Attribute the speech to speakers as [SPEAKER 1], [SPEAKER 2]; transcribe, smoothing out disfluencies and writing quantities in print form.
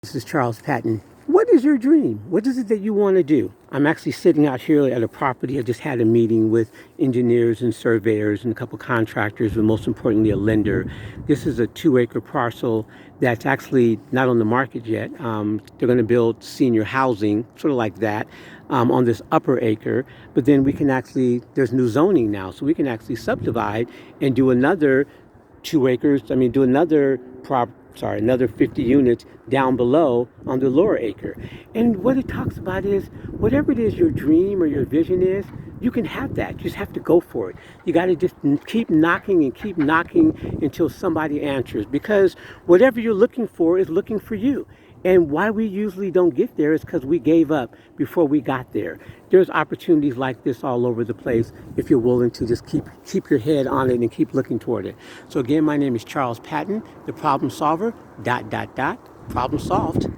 [SPEAKER 1] This is Charles Patton. What is your dream? What is it that you want to do? I'm actually sitting out here at a property. I just had a meeting with engineers and surveyors and a couple contractors, but most importantly, a lender. This is a 2-acre parcel that's actually not on the market yet. They're going to build senior housing, sort of like that, on this upper acre. But then we can actually, there's new zoning now, so we can actually subdivide and do another 2 acres. Do another 50 units down below on the lower acre. And what it talks about is whatever it is your dream or your vision is, you can have that. You just have to go for it. You got to just keep knocking and keep knocking until somebody answers, because whatever you're looking for is looking for you. And why we usually don't get there is because we gave up before we got there. There's opportunities like this all over the place if you're willing to just keep your head on it and keep looking toward it. So again, my name is Charles Patton, the problem solver, .. Problem solved.